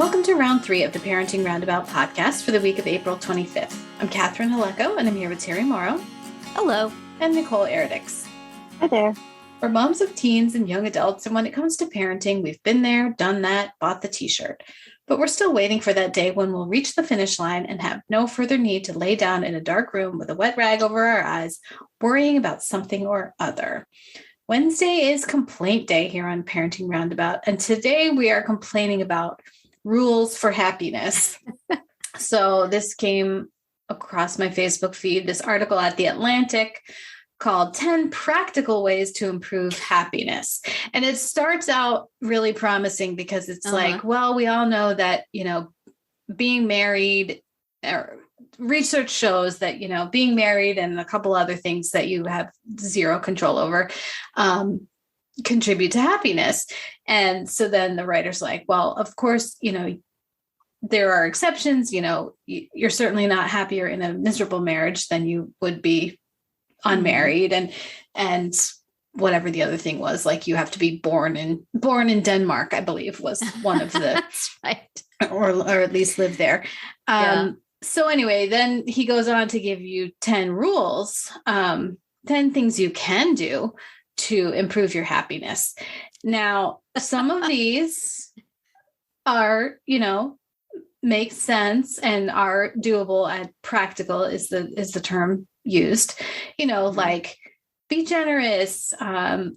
Welcome to round 3 of the Parenting Roundabout podcast for the week of April 25th. I'm Catherine Haleko, and I'm here with Terry Morrow. Hello. And Nicole Eridix. Hi there. We're moms of teens and young adults, and when it comes to parenting, we've been there, done that, bought the t-shirt. But we're still waiting for that day when we'll reach the finish line and have no further need to lay down in a dark room with a wet rag over our eyes, worrying about something or other. Wednesday is complaint day here on Parenting Roundabout, and today we are complaining about rules for happiness. So this came across my Facebook feed, this article at The Atlantic called 10 Practical Ways to Improve Happiness. And it starts out really promising because it's like, well, we all know that, being married, research shows that, being married and a couple other things that you have zero control over, contribute to happiness. And so then the writer's like, well, of course, there are exceptions. You're certainly not happier in a miserable marriage than you would be unmarried, and whatever the other thing was, like you have to be born in Denmark, I believe was one of the That's right. or at least live there. So anyway, then he goes on to give you 10 rules, 10 things you can do to improve your happiness. Now, some of these are, make sense and are doable, and practical is the term used, like be generous, join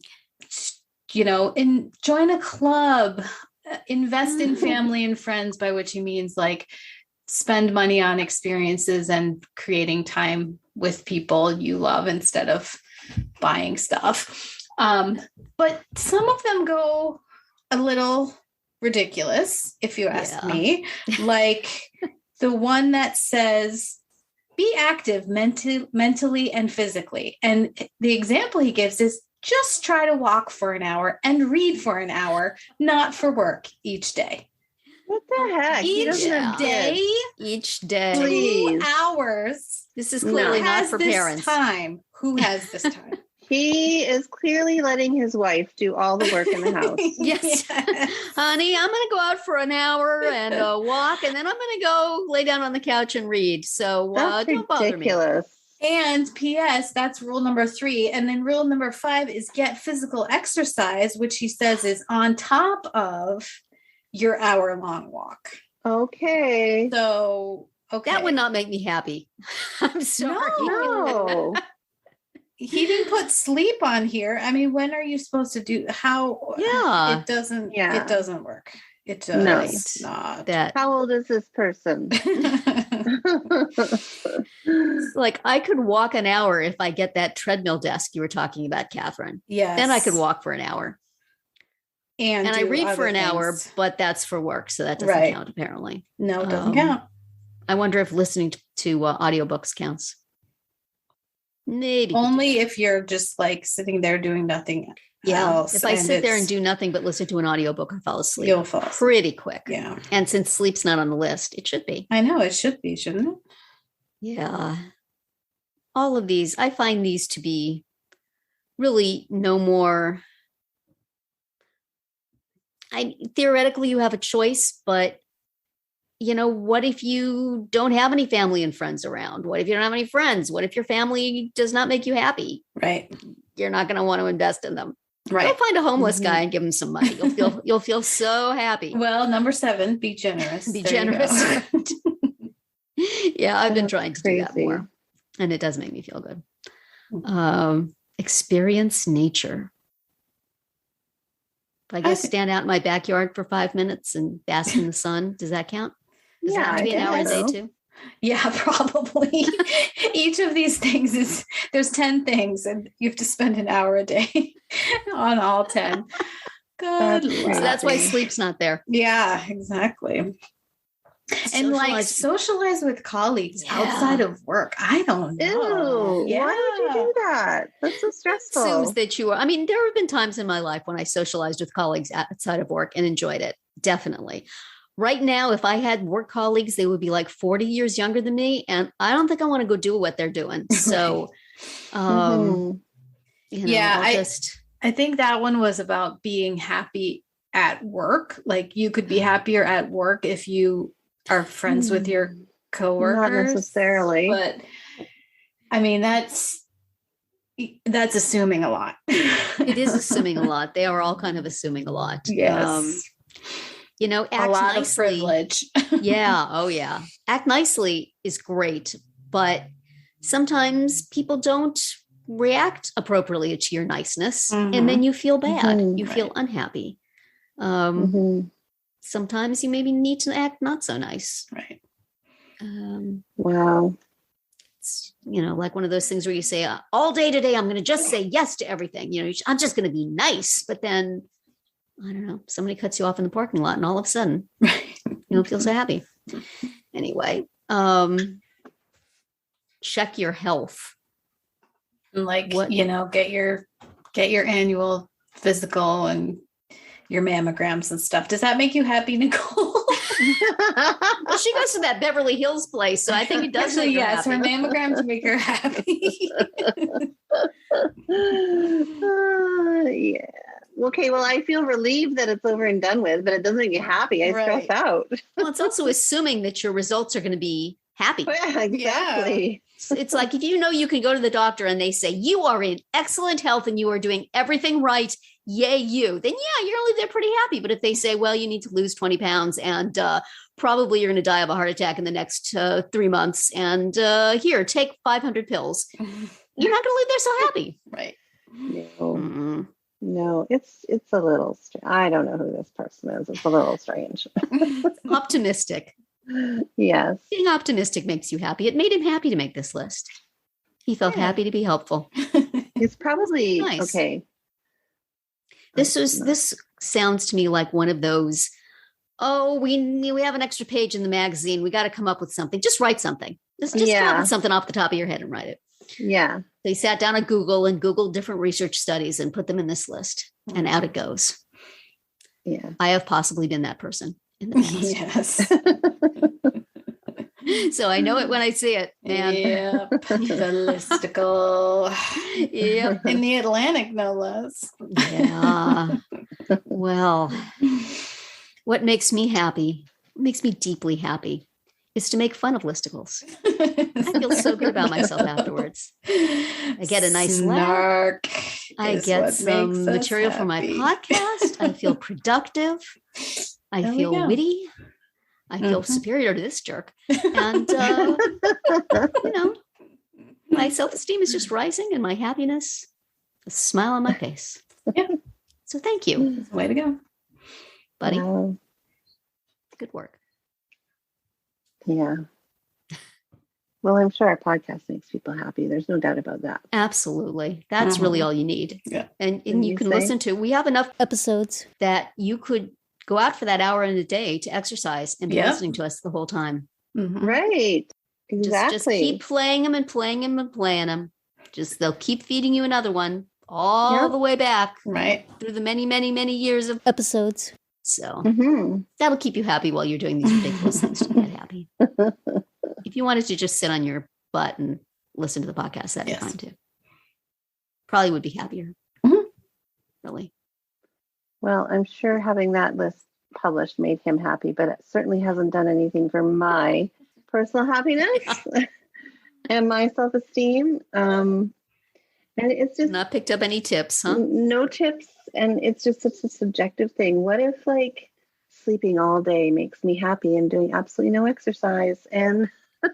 a club, invest in family and friends, by which he means like spend money on experiences and creating time with people you love instead of buying stuff. But some of them go a little ridiculous, if you ask me, like the one that says, be active mentally and physically. And the example he gives is just try to walk for an hour and read for an hour, not for work, each day. What the heck? Each day. 2 hours. This is clearly not for parents. Who has this time? He is clearly letting his wife do all the work in the house. Yes. Honey, I'm going to go out for an hour and walk, and then I'm going to go lay down on the couch and read. So don't bother me. And P.S., that's rule number 3. And then rule number 5 is get physical exercise, which he says is on top of your hour-long walk. Okay. So, that would not make me happy. I'm sorry. No. He didn't put sleep on here. I mean, when are you supposed to do how? Yeah. It doesn't work. It does not. How old is this person? Like I could walk an hour if I get that treadmill desk you were talking about, Catherine. Yes. Then I could walk for an hour. And I read for an hour, but that's for work. So that doesn't count, apparently. No, it doesn't count. I wonder if listening to audiobooks counts. Maybe. Only if you're just like sitting there doing nothing else. If I sit there and do nothing but listen to an audiobook, I fall asleep. You'll fall asleep pretty quick. Yeah. And since sleep's not on the list, it should be. I know it should be, shouldn't it? Yeah. All of these, I find these to be really no more. Theoretically, you have a choice, but what if you don't have any family and friends around? What if you don't have any friends? What if your family does not make you happy? Right. You're not going to want to invest in them. Right. Go find a homeless guy and give him some money. You'll feel so happy. Well, number 7, be generous. Be generous. Yeah, I've been trying to do that more, and it does make me feel good. Experience nature. If I guess stand out in my backyard for 5 minutes and bask in the sun, does that count? Does it have to be an hour a day too? Yeah, probably. Each of these things there's 10 things and you have to spend an hour a day on all 10. Good. So that's why sleep's not there. Yeah, exactly. And like socialize with colleagues outside of work. I don't know. Ew, why would you do that? That's so stressful. Assumes that you are. I mean, there have been times in my life when I socialized with colleagues outside of work and enjoyed it. Definitely. Right now, if I had work colleagues, they would be like 40 years younger than me. And I don't think I want to go do what they're doing. So, I think that one was about being happy at work. Like you could be happier at work if you are friends with your coworkers. Not necessarily. But I mean, that's assuming a lot. It is assuming a lot. They are all kind of assuming a lot. Yes. Act A lot nicely. of privilege. Yeah. Oh, yeah. Act nicely is great, but sometimes people don't react appropriately to your niceness, and then you feel bad. You feel unhappy. Sometimes you maybe need to act not so nice. Right. Wow. It's, like one of those things where you say, all day today, I'm going to just say yes to everything. I'm just going to be nice. But then, I don't know, somebody cuts you off in the parking lot and all of a sudden, you don't feel so happy. Anyway, check your health. Like, get your annual physical and your mammograms and stuff. Does that make you happy, Nicole? Well, she goes to that Beverly Hills place, so I think it does. Actually, yes, her mammograms make her happy. Yeah. Okay, well, I feel relieved that it's over and done with, but it doesn't make me happy. I stress out. Well, it's also assuming that your results are going to be happy. Yeah, exactly. It's like if you can go to the doctor and they say you are in excellent health and you are doing everything right, yay you, then yeah, you're only there pretty happy. But if they say, well, you need to lose 20 pounds and probably you're going to die of a heart attack in the next 3 months, and here, take 500 pills, you're not going to leave there so happy. Right. No. No, it's a little strange. I don't know who this person is. It's a little strange. Optimistic. Yes. Being optimistic makes you happy. It made him happy to make this list. He felt happy to be helpful. It's probably nice. Okay. This sounds to me like one of those, we have an extra page in the magazine. We got to come up with something. Just write something. Just come up with something off the top of your head and write it. Yeah. They sat down at Google and Googled different research studies and put them in this list, and out it goes. Yeah. I have possibly been that person in the past. Yes. So I know it when I see it, man. Yep. The listicle. Yep. In the Atlantic, no less. Yeah. Well, what makes me happy, what makes me deeply happy, is to make fun of listicles. I feel so good about myself afterwards. I get a nice laugh. I get some material for my podcast. I feel productive. I feel witty. I feel superior to this jerk. And, my self-esteem is just rising and my happiness, a smile on my face. Yeah. So thank you. Way to go. Buddy. Wow. Good work. Yeah. Well, I'm sure our podcast makes people happy. There's no doubt about that. Absolutely. That's really all you need. Yeah. And you can listen to, we have enough episodes that you could go out for that hour in a day to exercise and be listening to us the whole time. Mm-hmm. Right. Exactly. Just keep playing them and playing them and playing them. Just they'll keep feeding you another one all the way back. Right. Through the many, many, many years of episodes. So that'll keep you happy while you're doing these ridiculous things to get happy. If you wanted to just sit on your butt and listen to the podcast, that'd be fine too. Probably would be happier. Mm-hmm. Really. Well, I'm sure having that list published made him happy, but it certainly hasn't done anything for my personal happiness and my self-esteem. And it's just not picked up any tips, huh? No tips. And it's just such a subjective thing. What if sleeping all day makes me happy and doing absolutely no exercise? And I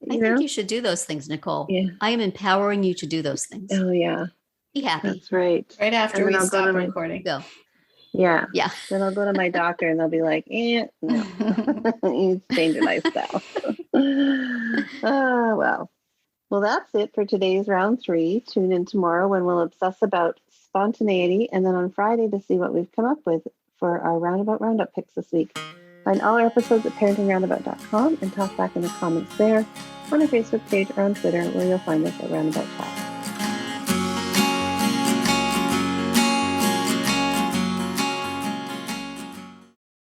think you should do those things, Nicole. Yeah. I am empowering you to do those things. Oh yeah. Be happy. That's right. Right after we stop recording. Go. Yeah. Yeah. Then I'll go to my doctor and they'll be like, no. You change your lifestyle. Well, that's it for today's round 3. Tune in tomorrow when we'll obsess about spontaneity, and then on Friday to see what we've come up with for our Roundabout Roundup picks this week. Find all our episodes at parentingroundabout.com and talk back in the comments there, on our Facebook page or on Twitter, where you'll find us at Roundabout Chat.